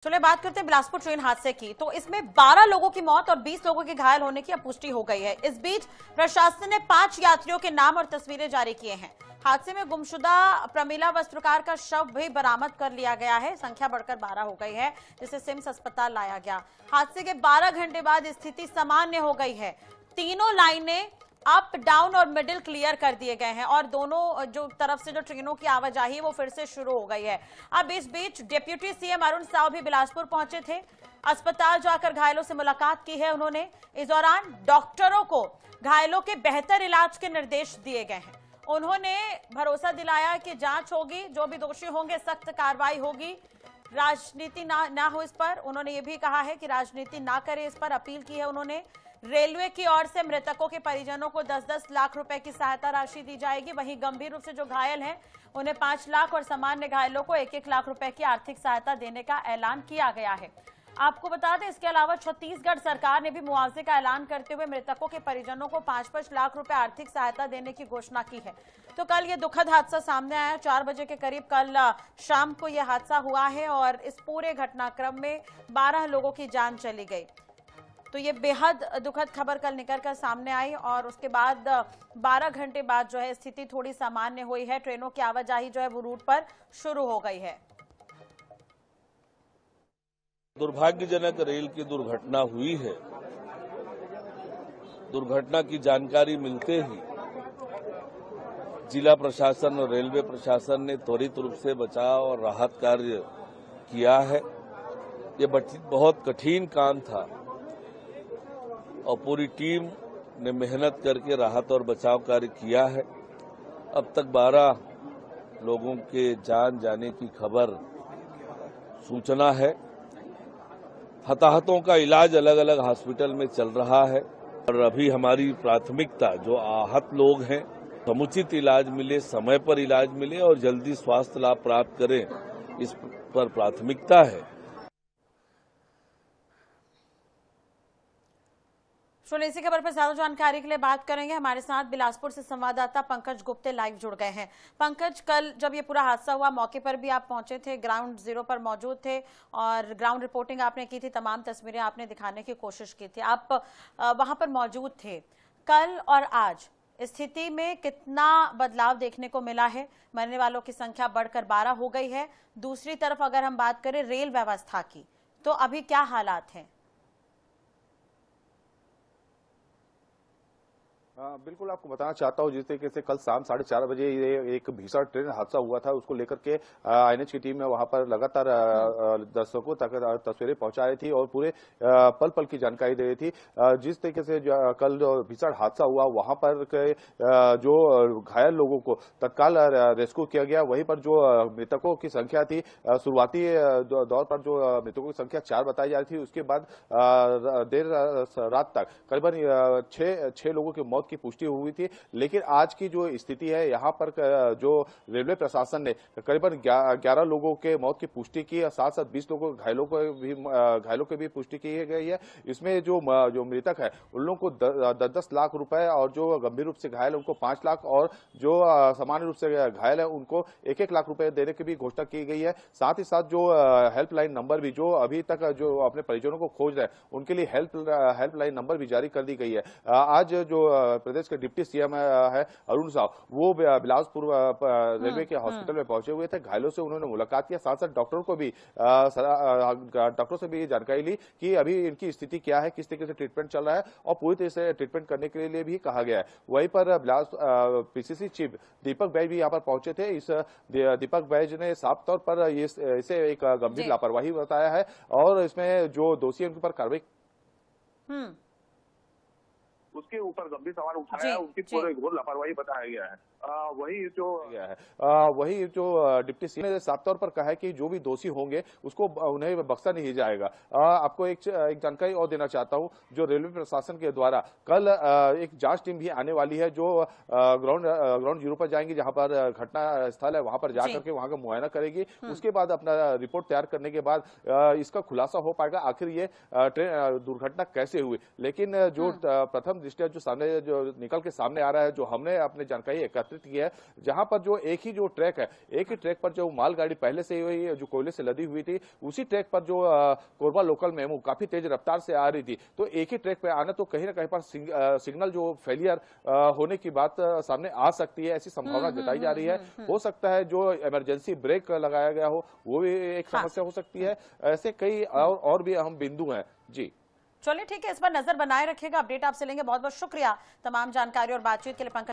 चलिए बात करते हैं बिलासपुर ट्रेन हादसे की। तो इसमें 12 लोगों की मौत और 20 लोगों के घायल होने की अब पुष्टि हो गई है। इस बीच प्रशासन ने 5 यात्रियों के नाम और तस्वीरें जारी किए हैं। हादसे में गुमशुदा प्रमिला वस्त्रकार का शव भी बरामद कर लिया गया है। संख्या बढ़कर 12 हो गई है, जिसे सिम्स अस्पताल लाया गया। हादसे के 12 घंटे बाद स्थिति सामान्य हो गई है। तीनों लाइनें अप डाउन और मिडिल क्लियर कर दिए गए हैं और दोनों जो तरफ से जो ट्रेनों की आवाजाही है वो फिर से शुरू हो गई है। अब इस बीच डिप्टी सीएम अरुण साव भी बिलासपुर पहुंचे थे। अस्पताल जाकर घायलों से मुलाकात की है उन्होंने। इस दौरान डॉक्टरों को घायलों के बेहतर इलाज के निर्देश दिए गए हैं। उन्होंने भरोसा दिलाया कि जांच होगी, जो भी दोषी होंगे सख्त कार्रवाई होगी, राजनीति ना हो इस पर। उन्होंने ये भी कहा है कि राजनीति ना करे, इस पर अपील की है उन्होंने। रेलवे की ओर से मृतकों के परिजनों को 10-10 लाख रुपए की सहायता राशि दी जाएगी। वहीं गंभीर रूप से जो घायल हैं उन्हें 5 लाख और सामान्य घायलों को 1-1 लाख रुपए की आर्थिक सहायता देने का ऐलान किया गया है। आपको बता दें, इसके अलावा छत्तीसगढ़ सरकार ने भी मुआवजे का ऐलान करते हुए मृतकों के परिजनों को 5-5 लाख रुपए आर्थिक सहायता देने की घोषणा की है। तो कल ये दुखद हादसा सामने आया। 4 बजे के करीब कल शाम को यह हादसा हुआ है और इस पूरे घटनाक्रम में 12 लोगों की जान चली गई। तो ये बेहद दुखद खबर कल निकल कर सामने आई और उसके बाद 12 घंटे बाद जो है स्थिति थोड़ी सामान्य हुई है। ट्रेनों की आवाजाही जो है वो रूट पर शुरू हो गई है। दुर्भाग्यजनक रेल की दुर्घटना हुई है। दुर्घटना की जानकारी मिलते ही जिला प्रशासन और रेलवे प्रशासन ने त्वरित रूप से बचाव और राहत कार्य किया है। ये बहुत कठिन काम था और पूरी टीम ने मेहनत करके राहत और बचाव कार्य किया है। अब तक 12 लोगों के जान जाने की खबर सूचना है। हताहतों का इलाज अलग अलग हॉस्पिटल में चल रहा है और अभी हमारी प्राथमिकता जो आहत लोग हैं समुचित इलाज मिले, समय पर इलाज मिले और जल्दी स्वास्थ्य लाभ प्राप्त करें, इस पर प्राथमिकता है। इसी खबर पर ज्यादा जानकारी के लिए बात करेंगे। हमारे साथ बिलासपुर से संवाददाता पंकज गुप्ते लाइव जुड़ गए हैं। पंकज, कल जब ये पूरा हादसा हुआ मौके पर भी आप पहुंचे थे, ग्राउंड जीरो पर मौजूद थे और ग्राउंड रिपोर्टिंग आपने की थी, तमाम तस्वीरें आपने दिखाने की कोशिश की थी, आप वहां पर मौजूद थे। कल और आज स्थिति में कितना बदलाव देखने को मिला है? मरने वालों की संख्या बढ़कर 12 हो गई है। दूसरी तरफ अगर हम बात करें रेल व्यवस्था की, तो अभी क्या हालात हैं? बिल्कुल आपको बताना चाहता हूं, जिस तरीके से कल शाम 4:30 बजे ये एक भीषण ट्रेन हादसा हुआ था, उसको लेकर के आईएनएच की टीम में वहां पर लगातार दर्शकों तक तस्वीरें पहुंचा रही थी और पूरे पल पल की जानकारी दे रही थी। जिस तरीके से कल भीषण हादसा हुआ वहां पर जो घायल लोगों को तत्काल रेस्क्यू किया गया। वहीं पर जो मृतकों की संख्या थी, शुरुआती दौर पर जो मृतकों की संख्या 4 बताई जा रही थी, उसके बाद देर रात तक करीबन 6 लोगों की मौत की पुष्टि हुई थी। लेकिन आज की जो स्थिति है, यहाँ पर जो रेलवे प्रशासन ने करीबन 11 लोगों के मौत की पुष्टि की और साथ साथ 20 लोगों घायलों की भी पुष्टि की गई है। इसमें जो मृतक है उन लोगों को 10-10 लाख रुपए और जो गंभीर रूप से घायल उनको 5 लाख और जो सामान्य रूप से घायल है उनको 1-1 लाख रुपए देने की भी घोषणा की गई है। साथ ही साथ जो हेल्पलाइन नंबर भी, जो अभी तक जो अपने परिजनों को खोज रहे हैं उनके लिए हेल्पलाइन नंबर भी जारी कर दी गई है। आज जो प्रदेश के डिप्टी सीएम है अरुण साव, वो बिलासपुर रेलवे के हॉस्पिटल में पहुंचे हुए थे। घायलों से उन्होंने मुलाकात किया, साथ साथ डॉक्टरों से भी जानकारी ली कि अभी इनकी स्थिति क्या है, किस तरीके से ट्रीटमेंट चल रहा है और पूरी तरह से ट्रीटमेंट करने के लिए भी कहा गया है। वहीं पर पीसीसी चीफ दीपक बैज भी यहाँ पर पहुंचे थे। इस दीपक बैज ने साफ तौर पर इसे एक गंभीर लापरवाही बताया है और इसमें जो दोषी है उनके ऊपर कार्रवाई उसके ऊपर गंभीर सवाल उठाया, उनकी पूरी घोर लापरवाही बताया गया है। वही जो डिप्टी सीएम ने साफ तौर पर कहा है कि जो भी दोषी होंगे उसको उन्हें बख्शा नहीं जाएगा। आपको एक जानकारी और देना चाहता हूं, जो रेलवे प्रशासन के द्वारा कल एक जांच टीम भी आने वाली है जो ग्राउंड जीरो पर जाएंगी, जहां पर घटना स्थल है वहां पर जाकर के वहां का मुआयना करेगी। उसके बाद अपना रिपोर्ट तैयार करने के बाद इसका खुलासा हो पाएगा आखिर ये दुर्घटना कैसे हुई। लेकिन जो प्रथम दृष्टया जो सामने जो निकल के सामने आ रहा है, जो हमने अपनी जानकारी एकत्र एकत्रित किया है, जहां पर जो एक ही जो ट्रैक है, एक ही ट्रैक पर जो मालगाड़ी पहले से ही जो कोयले से लदी हुई थी, उसी ट्रैक पर जो कोरबा लोकल मेमू काफी तेज रफ्तार से आ रही थी। तो एक ही ट्रैक पे आना तो कहीं ना कहीं पर सिग्नल जो फेलियर होने की बात सामने आ सकती है, ऐसी संभावना जताई जा रही है। हो सकता है जो इमरजेंसी ब्रेक लगाया गया हो वो भी एक समस्या हो सकती है। ऐसे कई और भी अहम बिंदु हैं। जी चलिए ठीक है, इस पर नजर बनाए रखिएगा। अपडेट आपसे लेंगे। बहुत बहुत शुक्रिया तमाम जानकारी और बातचीत के लिए पंकज।